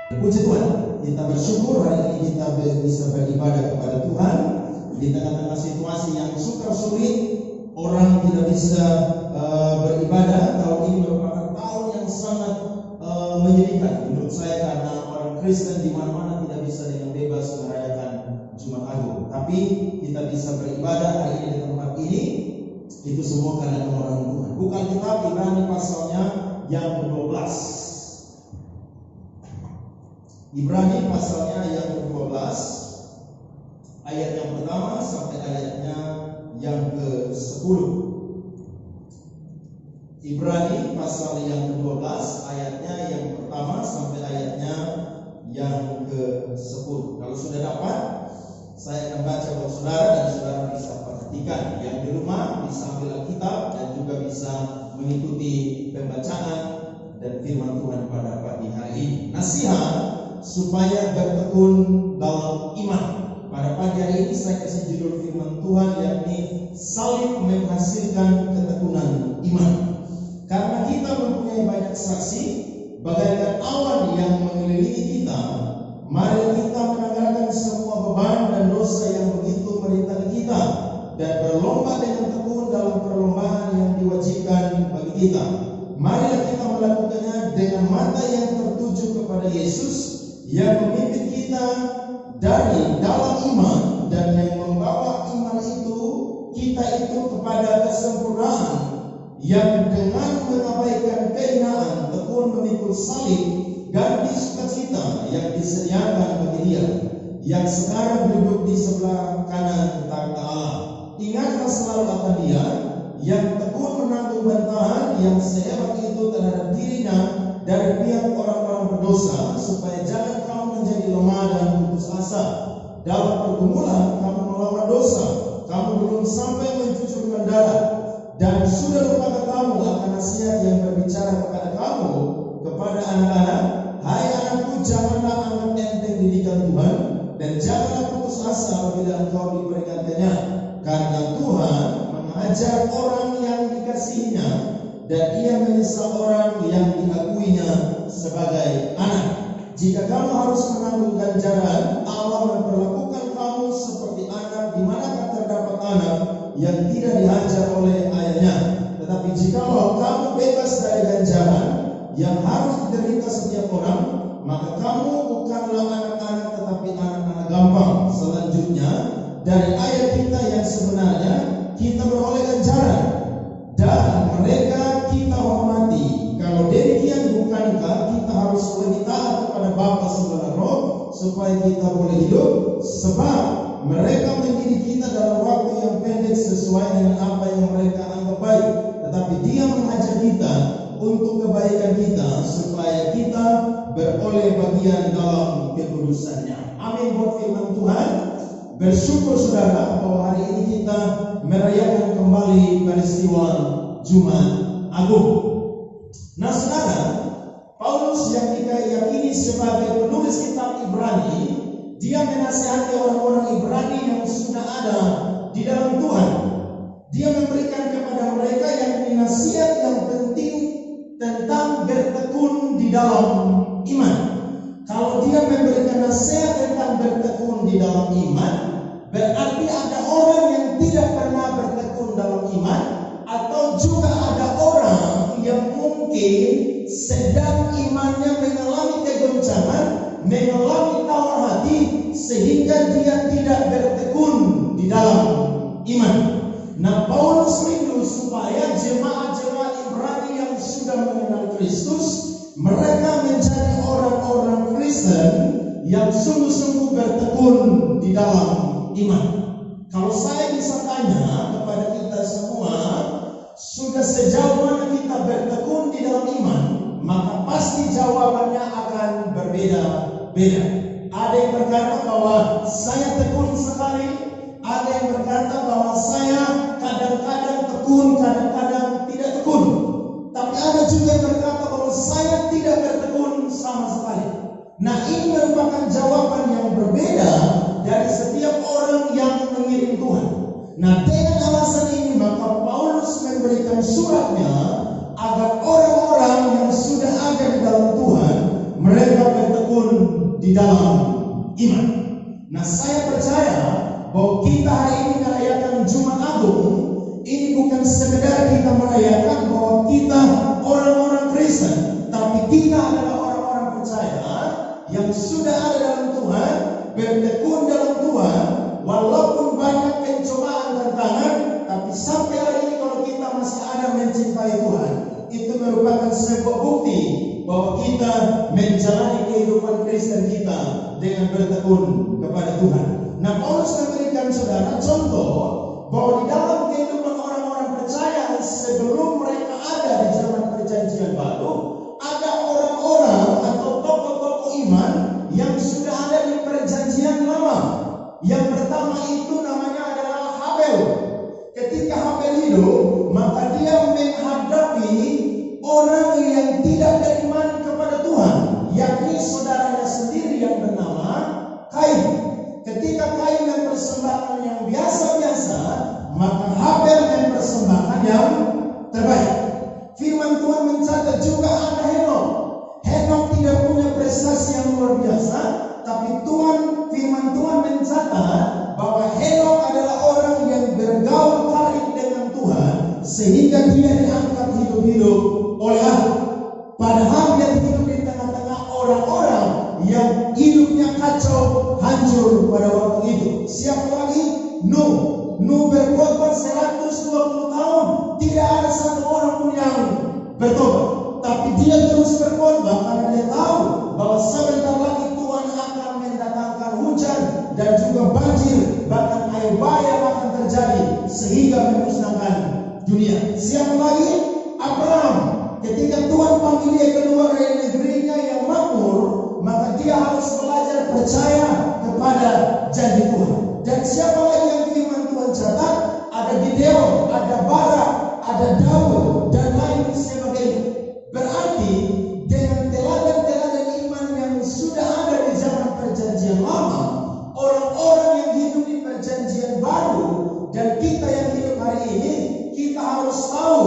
Puji Tuhan, kita bersyukur hari ini kita bisa beribadah kepada Tuhan di tengah-tengah situasi yang sukar sulit. Orang tidak bisa beribadah. Tahun ini merupakan tahun yang sangat menyedihkan menurut saya, karena orang Kristen di mana-mana tidak bisa dengan bebas merayakan Jumat Agung. Tapi kita bisa beribadah hari ini di tempat ini, itu semua karena kemurahan Tuhan. Bukan kitab Ibrani pasalnya yang ke-12. Ibrani pasalnya yang ke-12, ayat yang pertama sampai ayatnya yang ke-10. Ibrani pasal yang ke-12, ayatnya yang pertama sampai ayatnya yang ke-10. Kalau sudah dapat, saya akan baca buat saudara dan saudara bisa perhatikan. Yang di rumah bisa ambil Alkitab dan juga bisa mengikuti pembacaan dan firman Tuhan pada pagi hari ini. Nasihat supaya bertekun dalam iman. Pada pagi hari ini saya kasih judul firman Tuhan, yakni salib menghasilkan ketekunan iman. Karena kita mempunyai banyak saksi bagaikan awan yang mengelilingi kita, mari kita menanggalkan semua beban dan dosa yang begitu merintangi kita, dan berlomba dengan tekun dalam perlombaan yang diwajibkan bagi kita. Marilah kita melakukannya dengan mata yang tertuju kepada Yesus yang memimpin kita dari dalam iman, dan yang membawa iman kita itu kepada kesempurnaan, yang dengan mengabaikan kehinaan tekun memikul salib ganti sukacita yang disediakan bagi Dia yang sekarang duduk di sebelah kanan takhta Allah. Ingatlah selalu akan Dia yang tekun menanggung bantahan yang sehebat itu terhadap dirinya dari pihak orang-orang berdosa, supaya jangan kamu menjadi lemah dan putus asa. Dalam pergumulan kamu melawan dosa, kamu belum sampai mencucurkan darah, dan sudah lupakan kamu akan nasihat yang berbicara kepada kamu, kepada anak-anak. Hai anakku, janganlah anggap enteng didikan Tuhan, dan janganlah putus asa apabila engkau diperingatkannya, karena Tuhan mengajar orang yang dikasihinya, dan Ia menyesal orang yang diakuinya sebagai anak. Jika kamu harus menanggung ganjaran, Allah memperlakukan kamu seperti anak, di manakah terdapat anak yang tidak diajar oleh ayahnya. Tetapi jikalau kamu bebas dari ganjaran yang harus diderita setiap orang, maka kamu bukanlah anak-anak tetapi anak-anak gampang. Selanjutnya, dari ayat kita yang sebenarnya, kita beroleh ganjaran, dan mereka kita hormati. Kalau demikian, bukankah kita harus lebih taat kepada Bapa sebelah roh, supaya kita boleh hidup? Sebab mereka mendidik kita dalam waktu yang pendek sesuai dengan apa yang mereka anggap baik, tetapi Dia mengajar kita untuk kebaikan kita, supaya kita beroleh bagian dalam kekudusannya. Amin buat firman Tuhan. Bersyukur saudara bahwa hari ini kita merayakan kembali peristiwa Jumat Agung. Nah saudara, Paulus yang kita yakini sebagai penulis kitab Ibrani, dia menasihati orang-orang Ibrani yang sudah ada di dalam Tuhan. Dia memberikan kepada mereka yang nasihat yang penting tentang bertekun di dalam iman. Kalau dia memberikan nasihat tentang bertekun di dalam iman, berarti ada orang yang tidak pernah bertekun dalam iman, atau juga ada orang yang mungkin sedang imannya mengalami kegoncangan, mengalami tawar hati, sehingga dia tidak bertekun di dalam iman. Nah, Paulus rindu supaya jemaat-jemaat Ibrani yang sudah mengenal Kristus, mereka menjadi orang-orang Kristen yang sungguh-sungguh bertekun di dalam iman. Kalau saya bisa tanya kepada kita semua, sudah sejauh mana kita bertekun di dalam iman, maka pasti jawabannya akan berbeda-beda. Ada yang berkata bahwa saya tekun sekali, ada yang berkata bahwa saya kadang-kadang tekun, kadang-kadang tidak tekun. Tapi ada juga yang berkata bahwa saya tidak bertekun sama sekali. Nah, ini merupakan jawaban yang berbeda dari setiap orang yang mengiring Tuhan. Nah, dengan alasan ini maka Paulus memberikan suratnya agar orang-orang yang sudah ada di dalam Tuhan, mereka bertekun kita menjalani kehidupan Kristen kita dengan bertekun kepada Tuhan. Nah, Paulus memberikan saudara contoh bahwa di dalam kehidupan orang-orang percaya sebelum mereka ada di zaman perjanjian baru, ada orang-orang atau tokoh-tokoh iman yang sudah ada di perjanjian lama. Yang pertama itu namanya adalah Habel. Ketika Habel hidup, maka dia menghadapi orang yang tidak beriman kepada Tuhan, yakni saudaranya sendiri yang bernama Kain. Ketika Kain mempersembahkan yang biasa-biasa, maka Habel mempersembahkan yang terbaik. Firman Tuhan mencatat juga ada Henok. Henok tidak punya prestasi yang luar biasa, tapi firman Tuhan mencatat bahwa Henok adalah orang yang bergaul karib dengan Tuhan, sehingga dia diangkat hidup-hidup oleh Allah. Padahal dia hidup di tengah-tengah orang-orang yang hidupnya kacau, hancur pada waktu itu. Siapa lagi? Nuh berkorban 120 tahun, tidak ada satu orang pun yang bertobat. Tapi dia terus berkorban karena dia tahu bahwa sebentar lagi Tuhan akan mendatangkan hujan dan juga banjir, bahkan air bah yang akan terjadi sehingga memusnahkan dunia. Siapa lagi? Abraham. Ketika Tuhan panggil dia keluar dari negerinya yang makmur, maka dia harus belajar percaya kepada janji Tuhan. Dan siapa lagi yang firman Tuhan catat? Ada Gideon, ada Barak, ada Daud, dan lain sebagainya. Berarti dengan teladan-teladan iman yang sudah ada di zaman perjanjian lama, orang-orang yang hidup di perjanjian baru, dan kita yang hidup hari ini, kita harus tahu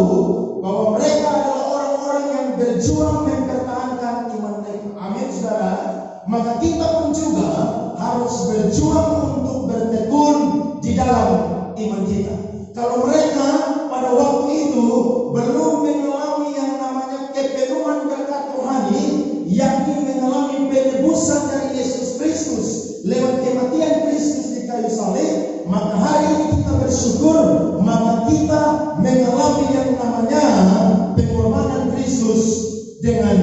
bahwa mereka adalah orang-orang yang berjuang mempertahankan iman mereka. Amin, saudara. Maka kita pun juga harus berjuang untuk bertekun di dalam iman kita. Kalau mereka pada waktu itu belum mengalami yang namanya kepenuhan berkat rohani, yakni mengalami penebusan dari Yesus Kristus lewat kematian Kristus di kayu salib, maka hari ini kita bersyukur, maka kita mengalami yang namanya pengorbanan Kristus dengan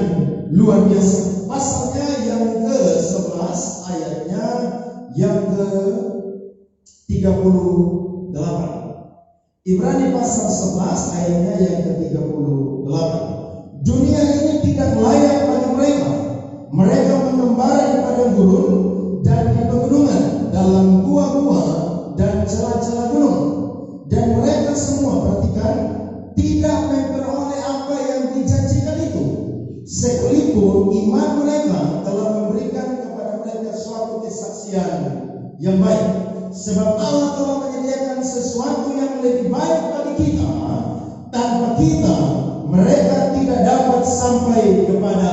luar biasa. Pasalnya yang ke-11 ayatnya yang ke-38. Ibrani pasal 11 ayatnya yang ke-38. Dunia ini tidak layak bagi mereka. Mereka mengembara di padang gurun dan di pegunungan, dalam gua-gua dan celah-celah gunung. Dan mereka semua, perhatikan, tidak memperoleh apa yang dijanjikan itu, sekalipun iman mereka telah memberikan kepada mereka suatu kesaksian yang baik. Sebab Allah telah menyediakan sesuatu yang lebih baik bagi kita. Tanpa kita, mereka tidak dapat sampai kepada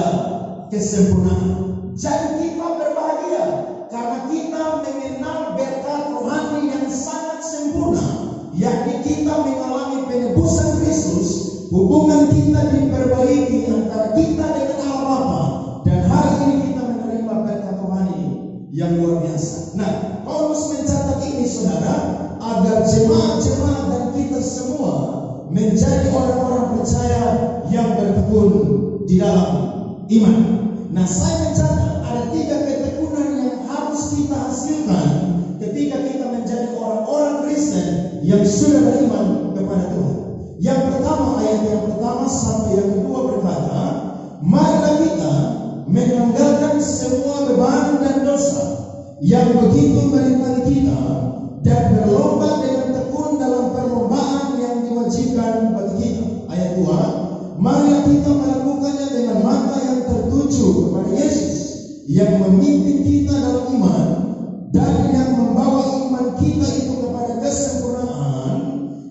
kesempurnaan. Jadi kita berbahagia karena kita mengenal berkat rohani yang sangat sempurna, yakni kita mengalami penebusan Kristus, hubungan kita diperbaiki antara kita dengan Allah Bapa, dan hari ini kita menerima berkat rohani yang luar biasa. Nah, Paulus mencatat ini, saudara, agar jemaat-jemaat dan kita semua menjadi orang-orang percaya yang bertekun di dalam iman. Nah, saya mencatat ada 3 ketekunan yang harus kita hasilkan ketika kita menjadi orang-orang Kristen yang sudah beriman kepada Tuhan. Yang pertama, ayat yang pertama sampai yang kedua berkata, marilah kita menanggalkan semua beban dan dosa yang begitu meliputi kita, dan berlomba dengan tekun dalam perlombaan yang diwajibkan bagi kita. Ayat 2, marilah kita melakukannya dengan mata yang tertuju kepada Yesus, yang memimpin kita dalam iman, dan yang membawa iman kita itu kepada kesempurnaan,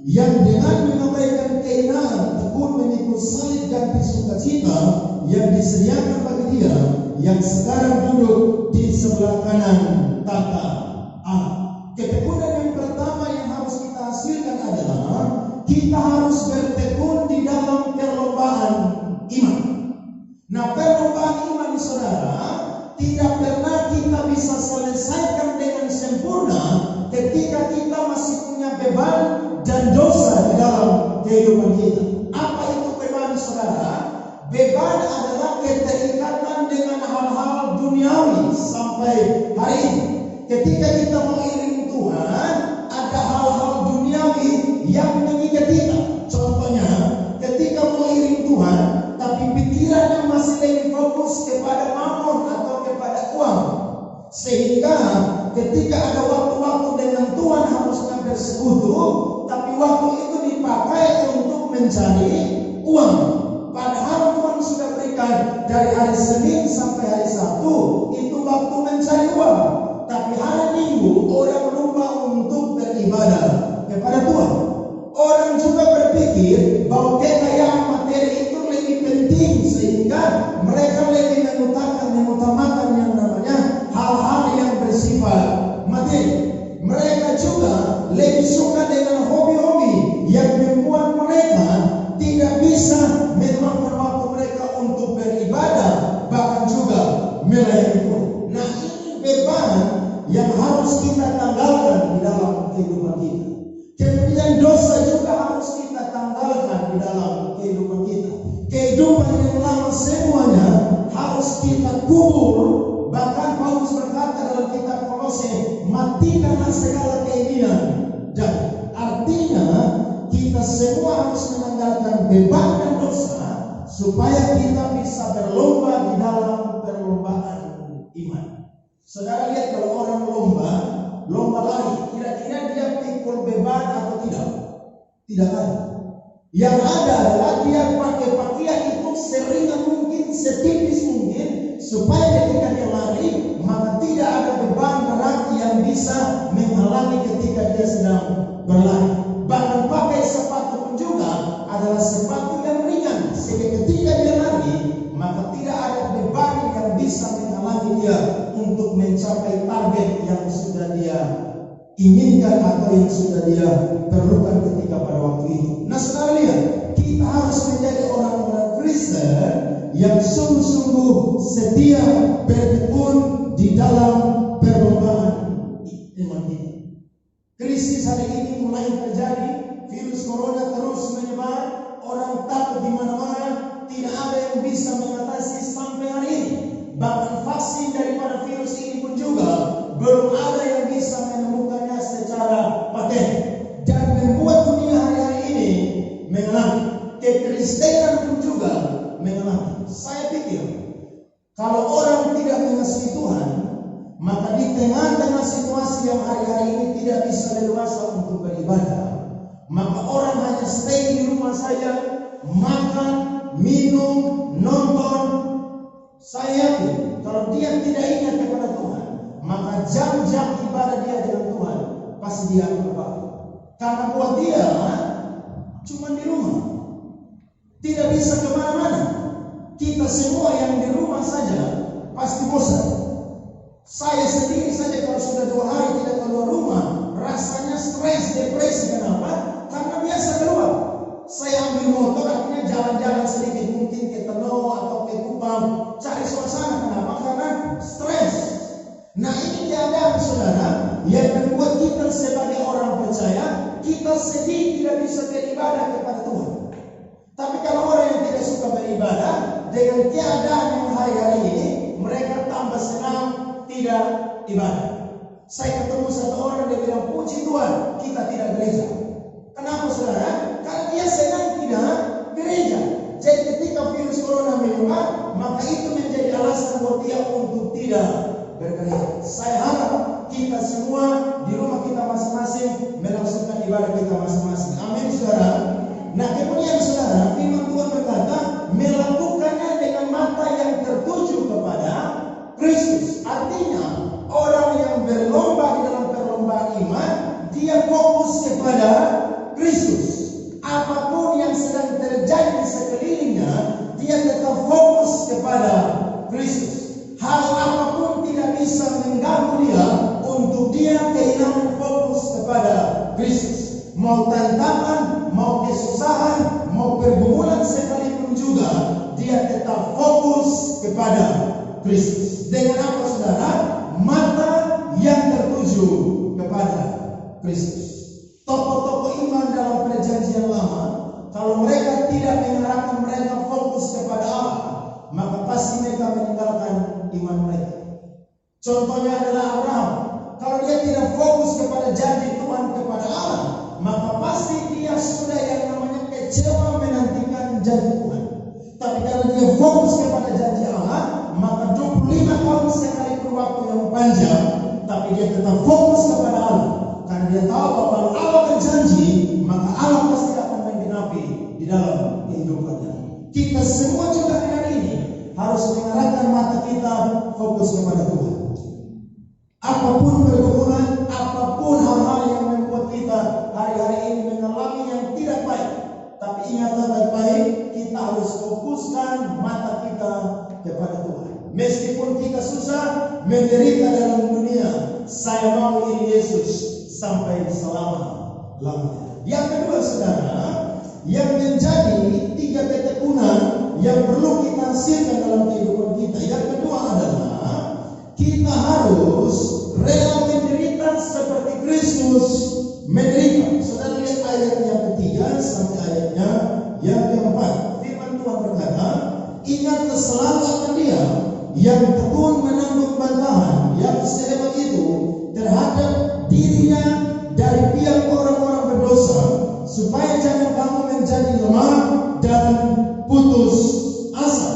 yang dengan mengabaikan kehinaan tekun mengikut salib ganti sukacita yang disediakan bagi Dia yang sekarang duduk di sebelah kanan tahta Allah. Ketekunan yang pertama yang harus kita hasilkan adalah kita harus bertekun di dalam perlombaan iman. Nah, perlombaan iman, saudara, tidak pernah kita bisa selesaikan dengan sempurna ketika kita masih punya beban dan dosa di dalam kehidupan kita. Apa itu beban, saudara? beban adalah keterikatan dengan hal-hal duniawi sampai hari ini. Ketika kita mengiring Tuhan, ada hal-hal duniawi yang mengikat kita. Contohnya, ketika mengiring Tuhan, tapi pikirannya masih lebih fokus kepada mamon atau kepada uang. Sehingga ketika ada waktu-waktu dengan Tuhan harusnya bersekutu, tapi waktu itu dipakai untuk mencari uang. Padahal Tuhan sudah berikan dari hari Senin sampai hari Sabtu itu waktu mencari uang. Tapi hari Minggu orang lupa untuk beribadah kepada Tuhan. Orang juga berpikir bahwa kekayaan materi itu lebih penting sehingga mereka lebih mengutamakan yang namanya hal-hal yang bersifat materi. Mereka juga lebih suka dengan hobi-hobi yang membuat mereka tidak bisa meluangkan waktu mereka untuk beribadah, bahkan juga melayani Tuhan. Nah, ini beban yang harus kita tanggalkan di dalam kehidupan kita. Kemudian dosa juga harus kita tanggalkan di dalam kehidupan kita. Kehidupan yang lama semuanya harus kita kubur. Bahkan Paulus berkata dalam kitab Kolose, matikanlah segala keinginan. Dan artinya kita semua harus menanggalkan beban dan dosa supaya kita bisa berlomba di dalam perlombaan iman. Saudara lihat kalau orang lomba lari, kira-kira dia pikul beban atau tidak? Tidak ada. Yang ada adalah dia pakai pakaian itu seringan mungkin, setipis mungkin, supaya ketika dia lari, maka tidak ada beban berat yang bisa menghalangi ketika dia sedang berlari. Bahkan pakai sepatu pun juga adalah sepatu yang ringan, sehingga ketika dia lari, maka tidak ada beban yang bisa menghalangi dia untuk mencapai target yang sudah dia inginkan atau yang sudah dia perlukan ketika pada waktu itu. Nah, saudara lihat, kita harus menjadi orang-orang Kristen yang sungguh-sungguh setia bertekun di dalam perlombaan iman kita. Krisis hari ini mulai terjadi, virus corona terus menyebar, orang takut di mana-mana, tidak ada yang bisa mengatasi sampai hari ini. Bahkan vaksin daripada virus ini pun juga belum ada yang bisa menemukannya secara paten, dan membuat dunia hari-hari ini mengalami, kekristenan pun juga mengalami. Saya pikir kalau orang tidak mengasihi Tuhan, maka di tengah-tengah situasi yang hari-hari ini tidak bisa leluasa untuk beribadah, maka orang hanya stay di rumah saja, makan, minum, nonton. Saya yakin kalau dia tidak ingat kepada Tuhan, maka jam-jam ibadah dia dengan Tuhan pasti dia akan berbalik. Karena buat dia cuma di rumah, tidak bisa kemana-mana. Kita semua yang di rumah saja pasti bosan. Saya sendiri saja kalau sudah 2 hari tidak keluar rumah, rasanya stres, depresi. Kenapa? Karena biasa keluar. Saya ambil motor, akhirnya jalan-jalan sedikit, mungkin ke Tenau atau ke Kupang, cari suasana. Kenapa? Karena stres. Nah, ini keadaan saudara yang membuat kita sebagai orang percaya, kita sedih tidak bisa beribadah kepada Tuhan. Tapi kalau orang yang tidak suka beribadah, dengan keadaan yang hari-hari ini, mereka tambah senang tidak ibadah. Saya ketemu satu orang, dia bilang, puji Tuhan, kita tidak gereja. Kenapa saudara? Karena dia senang tidak gereja. Jadi ketika virus corona menyebar, maka itu menjadi alasan buat dia untuk tidak bergereja. Saya harap kita semua di rumah kita masing-masing melangsungkan ibadah kita masing-masing. Amin, saudara. Nah, kemudian saudara, firman Tuhan berkata, melakukannya dengan mata yang tertuju kepada Kristus. Artinya, orang yang berlomba di dalam perlombaan iman, dia fokus kepada Kristus. Apapun yang sedang terjadi di sekelilingnya, dia tetap fokus kepada Kristus. Hal apapun tidak bisa mengganggu dia untuk dia kehilangan fokus kepada Kristus. Mau tantangan, mau kesusahan, mau pergumulan sekalipun juga, dia tetap fokus kepada Kristus. Dengan apa saudara? Mata yang tertuju kepada Kristus. Tokoh-tokoh iman dalam perjanjian lama kalau mereka tidak mengarahkan mereka fokus kepada Allah, maka pasti mereka meninggalkan iman mereka. Contohnya adalah Abraham. Kalau dia tidak fokus kepada janji Tuhan kepada Allah, maka pasti dia sudah yang namanya kecewa menantikan janji Tuhan. Tapi kalau dia fokus kepada janji Allah, maka 25 tahun sekalipun waktu yang panjang, tapi dia tetap fokus kepada Allah. Karena dia tahu bahwa kalau Allah berjanji, maka Allah pasti akan menggenapi di dalam kehidupannya. Kita semua juga hari ini harus mengarahkan mata kita fokus kepada Tuhan. Apapun pergumulan, apapun hal-hal yang membuat kita hari-hari ini mengalami yang tidak baik, tapi ingatlah baik-baik, kita harus fokuskan mata kita kepada Tuhan. Meskipun kita susah, menderita dalam dunia, saya mau iri Yesus sampai selama-lamanya. Yang kedua, saudara, yang menjadi 3 ketekunan yang perlu kita hasilkan dalam kehidupan kita. Yang kedua adalah kita harus rela menderita seperti Kristus menderita. Saudara lihat ayat yang ketiga sampai ayatnya yang keempat. Firman Tuhan berkata, ingatlah selalu akan Dia yang tekun menanggung bantahan yang sehebat itu terhadap dirinya dari pihak orang-orang berdosa, supaya jangan kamu menjadi lemah dan putus asa.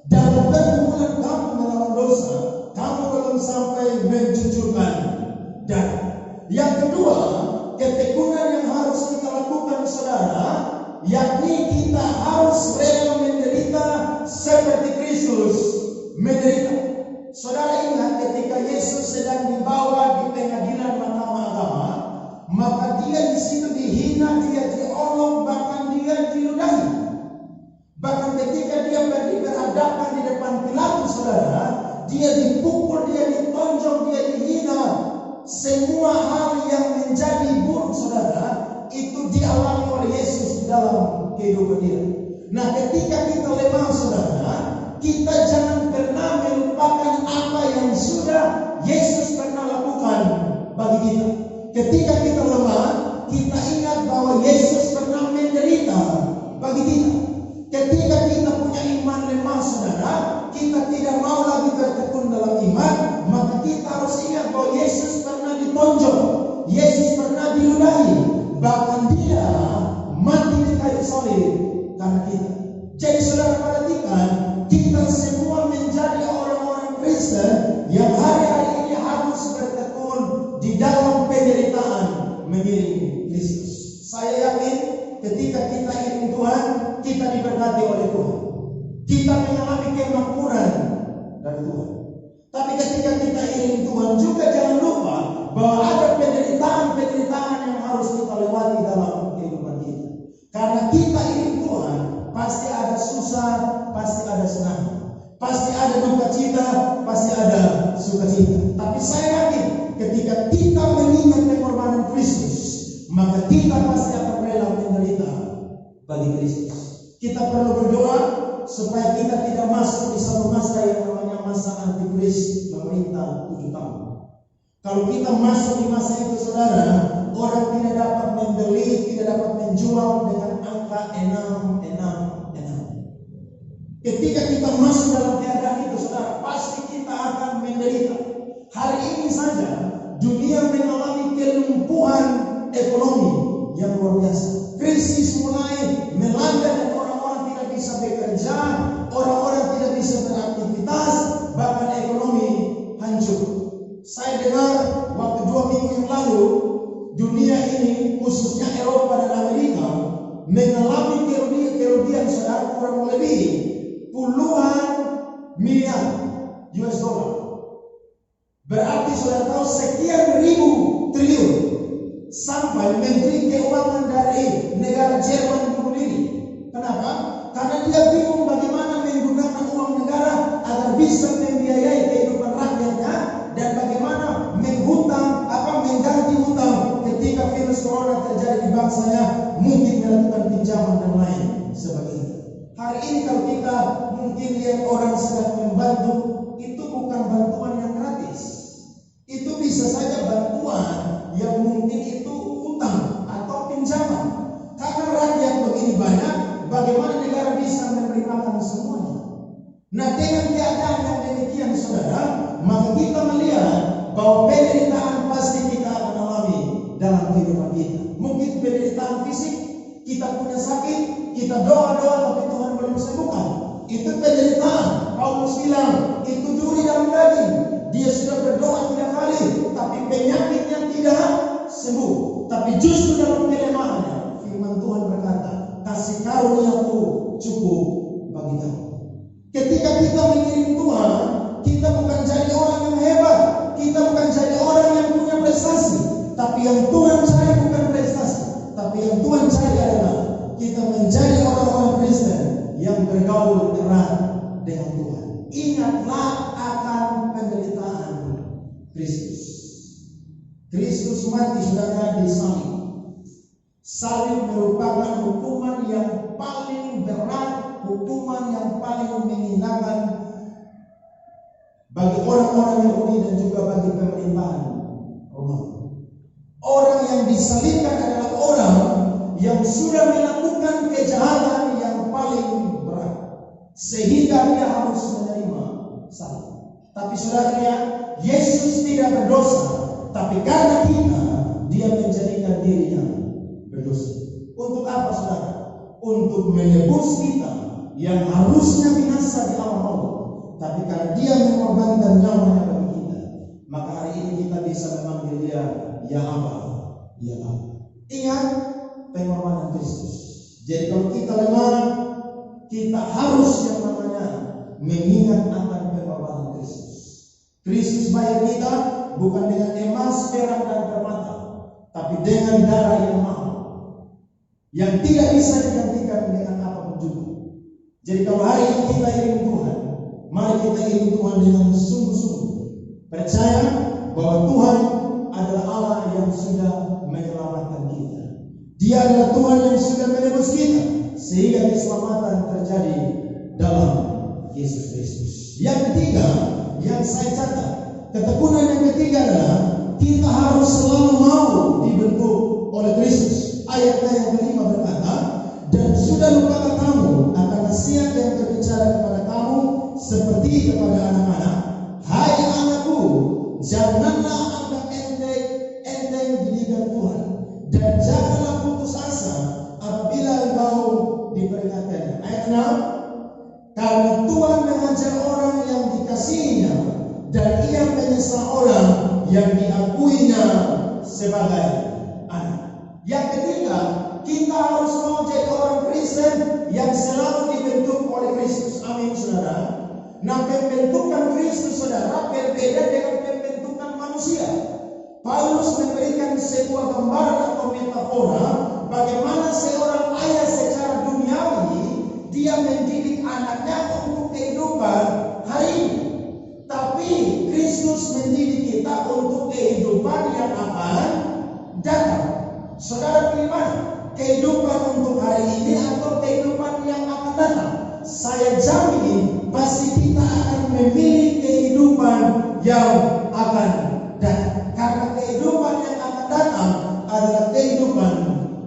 Dalam pergumulan kamu melawan dosa, kamu belum sampai mencucurkan darah. Yang kedua, ketekunan yang harus kita lakukan, saudara, yakni kita harus rela menderita seperti Kristus menderita. Saudara ingat ketika Yesus sedang dibawa di pengadilan mahkamah agama, maka dia di situ dihina, dia diolok, bahkan dia diludahi. Bahkan ketika dia berhadapan di depan Pilatus, saudara, dia dipukul, dia ditonjok, dia dihina. Semua hal yang menjadi buruk, saudara, itu dialami oleh Yesus di dalam kehidupan dia. Nah, ketika kita lemah, saudara, kita jangan pernah melupakan apa yang sudah Yesus pernah lakukan bagi kita. Ketika kita lemah, kita ingat bahwa Yesus pernah menderita bagi kita. Ketika kita punya iman lemah, saudara, kita tidak mau lagi bertekun dalam iman, maka kita harus ingat bahwa Yesus pernah ditonjok, Yesus pernah diludahi, bahkan Dia mati di kayu salib karena kita. Jadi saudara, perhatikan, kita semua menjadi orang-orang Kristen yang hari-hari ini harus bertekun di dalam penderitaan mengiring Kristus. Saya yakin ketika kita iring Tuhan, kita diberkati oleh Tuhan. Kita mengalami kemakmuran dari Tuhan. Tapi ketika kita iring Tuhan juga, jangan lupa bahwa ada penderitaan-penderitaan yang harus kita lewati dalam kehidupan kita. Karena kita iring Tuhan, pasti ada susah, pasti ada senang, pasti ada duka cita, pasti ada sukacita. Tapi saya yakin ketika kita mengingat pengorbanan Kristus, maka kita pasti akan rela menderita bagi Kristus. Kita perlu berdoa supaya kita tidak masuk di satu masa yang namanya masa antikris memerintah 7 tahun. Kalau kita masuk di masa itu, saudara, orang tidak dapat membeli, tidak dapat menjual dengan angka 666. Ketika kita masuk dalam keadaan itu, saudara, pasti kita akan menderita. Hari ini saja dunia mengalami kelumpuhan ekonomi yang luar biasa. Krisis mulai melanda dan orang-orang tidak bisa bekerja, orang-orang tidak bisa beraktivitas, bahkan ekonomi hancur. Saya dengar waktu 2 minggu yang lalu, dunia ini khususnya Eropa dan Amerika mengalami kerugian, saudara, kurang lebih puluhan miliar US dollar. Berarti saudara tahu sekian ribu triliun. Sampai Menteri Keuangan dari negara Jerman bunuh diri. Kenapa? Karena dia bingung bagaimana menggunakan uang negara agar bisa membiayai kehidupan rakyatnya, dan bagaimana mengganti hutang ketika virus corona terjadi di bangsanya, mungkin melakukan pinjaman dan lain sebagainya. Hari ini kalau kita mungkin lihat orang sedang membantu, itu bukan bantuan yang gratis. Itu bisa saja bantuan yang mungkin itu utang atau pinjaman. Karena rakyat begini Nah, dengan keadaan yang demikian saudara, maka kita melihat bahwa penderitaan pasti kita akan alami dalam kehidupan kita. Mungkin penderitaan fisik, kita punya sakit, kita doa-doa tapi Tuhan belum sembuhkan. Itu penderitaan. Paulus bilang, itu duri dalam daging. Dia sudah berdoa 3 kali, tapi penyakitnya tidak sembuh. Tapi justru dalam kelemahannya, firman Tuhan berkata, kasih karunia-Ku cukup bagi kamu. Ketika kita mengiring Tuhan, kita bukan jadi orang yang hebat, kita bukan jadi orang yang punya prestasi, tapi yang Tuhan cari bukan prestasi, tapi yang Tuhan cari adalah kita menjadi orang-orang Kristen yang bergaul erat dengan Tuhan. Ingatlah akan penderitaan Kristus. Kristus mati saudara di salib. Salib merupakan hukuman yang paling berat, hukuman yang paling menghinakan bagi orang-orang Yahudi dan juga bagi pemerintahan Romawi. Orang yang disalibkan adalah orang yang sudah melakukan kejahatan yang paling berat, sehingga dia harus menerima salib. Tapi saudara lihat, Yesus tidak berdosa, tapi karena kita, dia menjadikan dirinya berdosa. Untuk apa saudara? Untuk menebus kita yang harusnya binasa di alam maut, tapi karena dia mengorbankan nyawanya bagi kita, maka hari ini kita bisa memanggil dia ya Aba, ya Aba. Ingat pengorbanan Kristus. Jadi kalau kita lemah, kita harus yang namanya mengingat akan pengorbanan Kristus. Kristus bayar kita bukan dengan emas, perak dan permata, tapi dengan darah yang mahal, yang tidak bisa digantikan dengan apapun juga. Jadi kalau hari ini kita iring Tuhan, mari kita iring Tuhan dengan sungguh-sungguh, percaya bahwa Tuhan adalah Allah yang sudah menyelamatkan kita. Dia adalah Tuhan yang sudah menebus kita, sehingga keselamatan terjadi dalam Yesus Kristus. Yang ketiga, yang saya catat, ketekunan yang ketiga adalah kita harus selalu mau dibentuk oleh Kristus. Ayat yang kelima berkata, dan sudah lupakan kamu akan nasihat yang berbicara kepada kamu seperti kepada anak-anak. Hai anakku, janganlah anggap enteng didikan Tuhan, dan janganlah putus asa apabila engkau diperingatkan. Ayat 6, karena Tuhan mengajar orang yang dikasihinya, dan ia menyesal orang yang diakuinya sebagai anak. Yang ketiga, kita harus mau jadi orang Kristen yang selalu dibentuk oleh Kristus. Amin saudara. Nah, pembentukan Kristus saudara berbeda dengan pembentukan manusia. Paulus memberikan sebuah gambaran atau metafora bagaimana seorang ayah secara duniawi dia mendidik anaknya untuk kehidupan hari ini. Tapi Kristus mendidik kita untuk kehidupan yang akan datang. Saudara pilih mana? Kehidupan untuk hari ini atau kehidupan yang akan datang? Saya jamin pasti kita akan memilih kehidupan yang akan datang. Karena kehidupan yang akan datang adalah kehidupan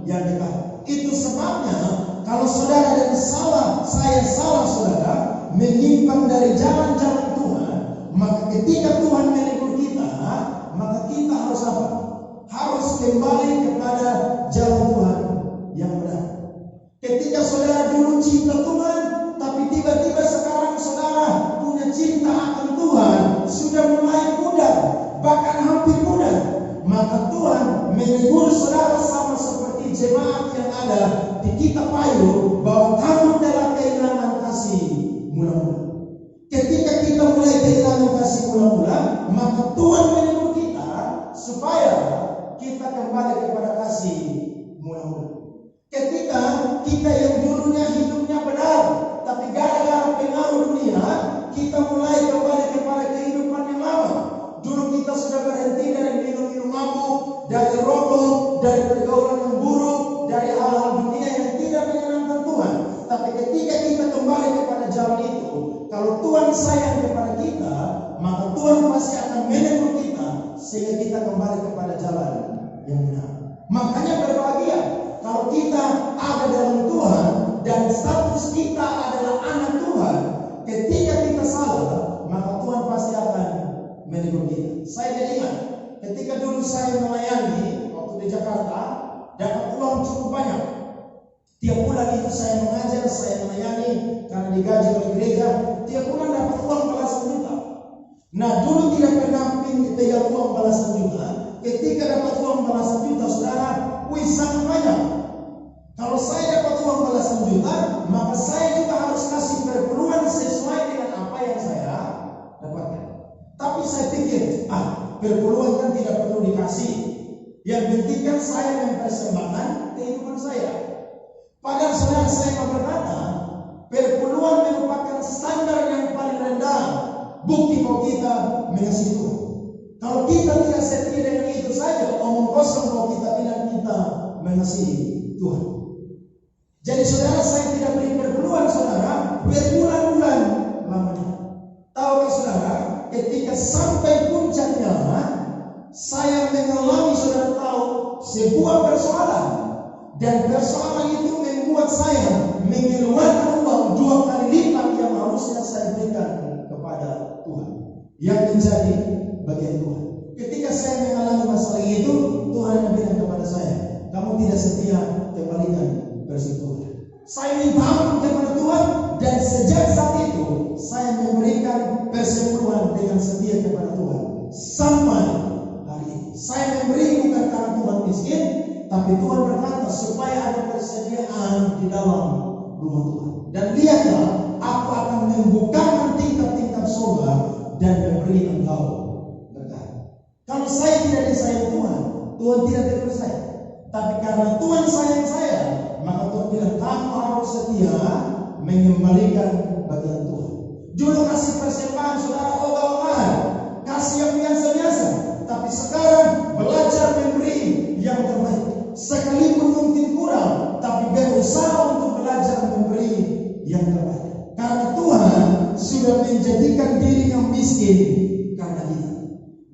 yang dekat. Itu sebabnya kalau saudara ada salah, saya salah saudara, menyimpang dari jalan-jalan Tuhan, maka ketika Tuhan menegur kita, maka kita harus apa? Harus kembali kepada jalan Tuhan yang benar. Ketika saudara dulu cinta Tuhan, tapi tiba-tiba sekarang saudara punya cinta akan Tuhan, sudah mulai pudar, bahkan hampir pudar, maka Tuhan menegur saudara sama seperti jemaat yang ada di kitab Ayub, bahwa kamu telah kehilangan kasih mula-mula. Ketika kita mulai kehilangan kasih mula-mula, maka Tuhan menegur kita supaya kita kembali kepada kasih mula-mula. Ketika kita yang dulunya hidupnya benar, tapi gara-gara pengaruh dunia, kita mulai kembali kepada kehidupan yang lama. Dulu kita sudah berhenti dari minum-minum mabuk, dari rokok, dari pergaulan yang buruk, dari hal-hal dunia yang tidak menyenangkan Tuhan. Tapi ketika kita kembali kepada jalan itu, kalau Tuhan sayang kepada kita, maka Tuhan pasti akan menegur kita sehingga kita kembali kepada jalan yang benar. Makanya berbahagia kalau kita ada dalam Tuhan dan status kita adalah anak Tuhan. Ketika kita Saya jadi ingat ketika dulu saya melayani waktu di Jakarta, dapat uang cukup banyak. Tiap bulan itu saya mengajar, saya melayani karena digaji oleh gereja. Tiap bulan dapat uang belasan juta. Nah dulu tidak pernah pegang uang belasan juta. Ketika dapat uang belasan juta, saudara, wih sangat banyak. Kalau saya dapat uang belasan juta, maka saya juga harus kasih perpuluhan sesuai dengan apa yang saya dapatkan. Tapi saya pikir, perpuluhan kan tidak perlu dikasih. Yang penting kan saya mempersembahkan kehidupan saya. Padahal saudara, saya mau berkata, perpuluhan merupakan standar yang paling rendah bukti bahwa kita mengasihi Tuhan. Kalau kita tidak setia dengan itu saja, omong kosong bahwa kita bilang kita mengasihi Tuhan. Jadi saudara, saya tidak beri perpuluhan saudara berbulan-bulan lamanya. Tahukah saudara, ketika sampai puncaknya, saya mengalami, saudara tahu, sebuah persoalan. Dan persoalan itu membuat saya mengeluarkan uang 2 kali lipat yang harusnya saya berikan kepada Tuhan, yang menjadi bagian Tuhan. Ketika saya mengalami masalah itu, Tuhan bilang kepada saya, kamu tidak setia, kembalikan persekutuan. Saya minta ampun kepada Tuhan, dan sejak saat itu saya memberikan persekutuan dengan setia kepada Tuhan sampai hari ini. Saya memberi bukan karena Tuhan miskin, tapi Tuhan berkata supaya ada persediaan di dalam rumah Tuhan. Dan lihatlah, aku akan membukakan tingkap-tingkap surga dan memberi engkau berkat. Kalau saya tidak disayang Tuhan, Tuhan tidak tegur saya. Tapi karena Tuhan sayang saya, maka Tuhan bilang kamu harus setia mengembalikan bagian Tuhan. Dulu kasih persembahan saudara ogah-ogahan, kasih yang biasa-biasa. Tapi sekarang belajar memberi yang terbaik. Sekalipun mungkin kurang, tapi berusaha untuk belajar memberi yang terbaik. Karena Tuhan sudah menjadikan dirinya miskin karena kita.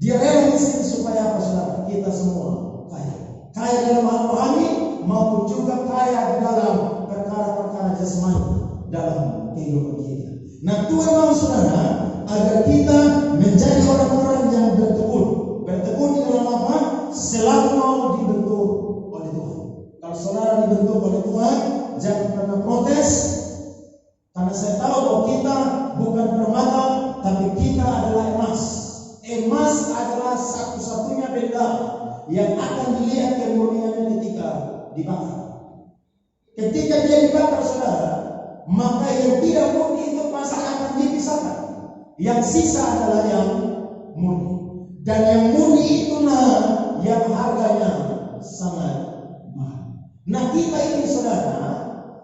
Dia rela miskin supaya apa saudara? Kita semua kaya. Kaya dalam hal rohani maupun juga kaya di dalam perkara-perkara jasmani dalam kehidupan kita. Nah Tuhan mau saudara agar kita menjadi orang-orang yang bertekun. Bertekun di dalam apa? Selalu mau dibentuk oleh Tuhan. Kalau saudara dibentuk oleh Tuhan, jangan pernah protes. Karena saya tahu bahwa kita bukan permata, tapi kita adalah emas. Emas adalah satu-satunya benda yang akan dilihat kemurniannya ketika dibakar. Ketika dia dibakar saudara, maka yang tidak murni itu pasti akan dipisahkan. Yang sisa adalah yang murni. Dan yang murni itulah yang harganya sangat mahal. Nah kita ini saudara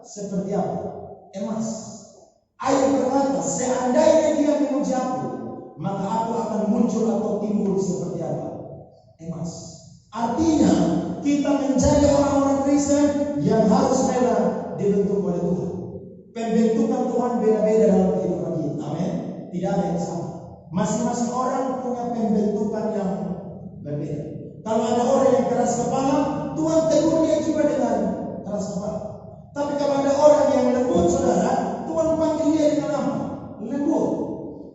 seperti apa? Emas. Ayub berkata, seandainya dia memuji aku, maka aku akan muncul atau timbul seperti apa? Emas. Artinya kita menjadi orang-orang Kristen yang harus rela dibentuk oleh Tuhan. Pembentukan Tuhan beda-beda dalam kehidupan kita. Amin. Tidak ada yang sama. Masing-masing orang punya pembentukan yang berbeda. Kalau ada orang yang keras kepala, Tuhan tegur dia juga dengan keras kepala. Tapi kalau ada orang yang lembut saudara, Tuhan panggil dia dengan apa? Lembut.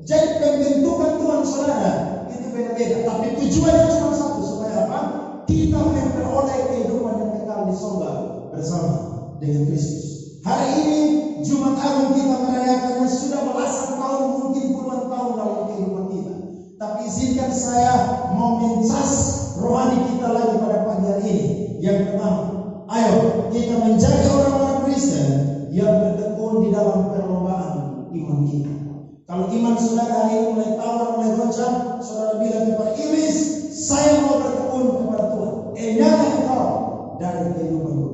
Jadi pembentukan Tuhan saudara itu beda-beda. Tapi tujuannya cuma satu, supaya apa? Kita memperoleh kehidupan yang kekal di surga bersama dengan Kristus. Hari ini Jumat Agung kita merayakannya sudah belasan tahun, mungkin puluhan tahun dalam kehidupan kita. Tapi izinkan saya mau mencas rohani kita lagi pada pagi hari ini. Yang pertama, ayo kita menjadi orang-orang Kristen yang bertekun di dalam perlombaan iman kita. Kalau iman saudara hari ini mulai tawar, mulai goncang, saudara bilang kepada iblis, saya mau bertekun kepada Tuhan. Nyata engkau dari kehidupanku.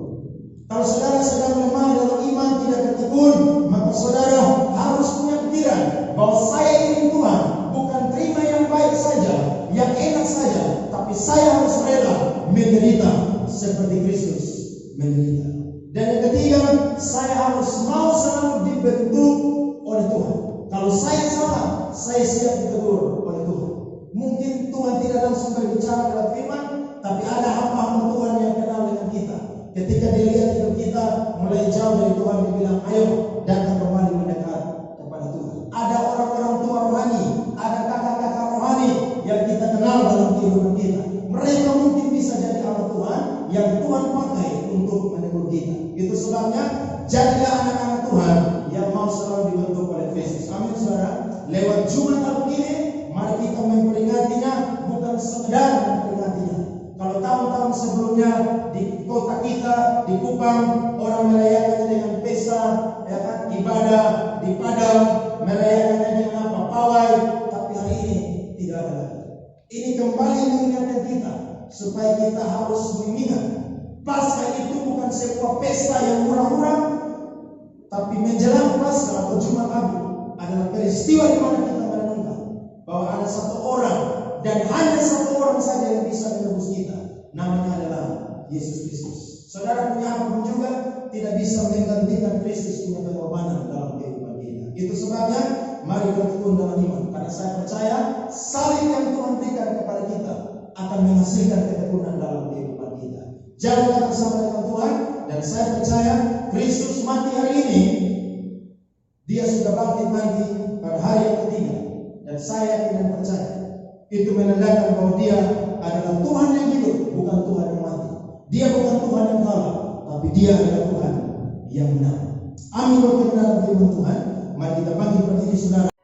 Kalau saudara sedang lemah dalam iman, tidak bertekun, maka saudara harus punya pikiran bahwa saya ingin Tuhan bukan terima yang baik saja, yang enak saja, tapi saya harus rela menderita seperti Kristus menderita. Dan yang ketiga, saya harus mau selalu dibentuk oleh Tuhan. Kalau saya salah, saya siap ditegur oleh Tuhan. Mungkin Tuhan tidak langsung berbicara dalam firman, tapi ada hamba-hamba Tuhan yang kenal dengan kita. Ketika dia lihat hidup kita mulai jauh dari Tuhan, dia bilang, ayo datang kembali mendekat kepada Tuhan. Ada orang-orang tua rohani, ada kakak-kakak rohani yang kita kenal pakai untuk menegur kita. Itu sebabnya jadilah anak-anak Tuhan yang mau selalu dibentuk oleh Kristus. Amin saudara. Lewat Jumat Agung ini, mari kita memperingatinya, bukan sekedar memperingatinya. Kalau tahun-tahun sebelumnya di kota kita, di Kupang, orang merayakannya dengan pesta, ya kan, ibadah di Padang, merayakannya dengan apa? Pawai. Tapi hari ini tidak ada lagi. Ini kembali mengingatkan kita supaya kita harus mengingat Paskah itu bukan sebuah pesta yang murah-murah, tapi menjelang Paskah atau Jumat Agung adalah peristiwa di mana kita merenungkan bahwa ada satu orang dan hanya satu orang saja yang bisa menebus kita. Namanya adalah Yesus Kristus. Saudara punya apapun juga tidak bisa menggantikan Kristus punya pengorbanan dalam kehidupan kita. Itu sebabnya mari bertekun dalam iman. Karena saya percaya salib yang Tuhan berikan kepada kita akan menghasilkan ketekunan dalam kehidupan kita. Jaga bersama dengan Tuhan, dan saya percaya Kristus mati hari ini. Dia sudah bangkit lagi pada hari yang ketiga, dan saya yakin dan percaya itu menandakan bahwa Dia adalah Tuhan yang hidup, bukan Tuhan yang mati. Dia bukan Tuhan yang kalah, tapi Dia adalah Tuhan yang menang. Amin. Berkenan dalam firman Tuhan. Mari kita bangkit berdiri saudara.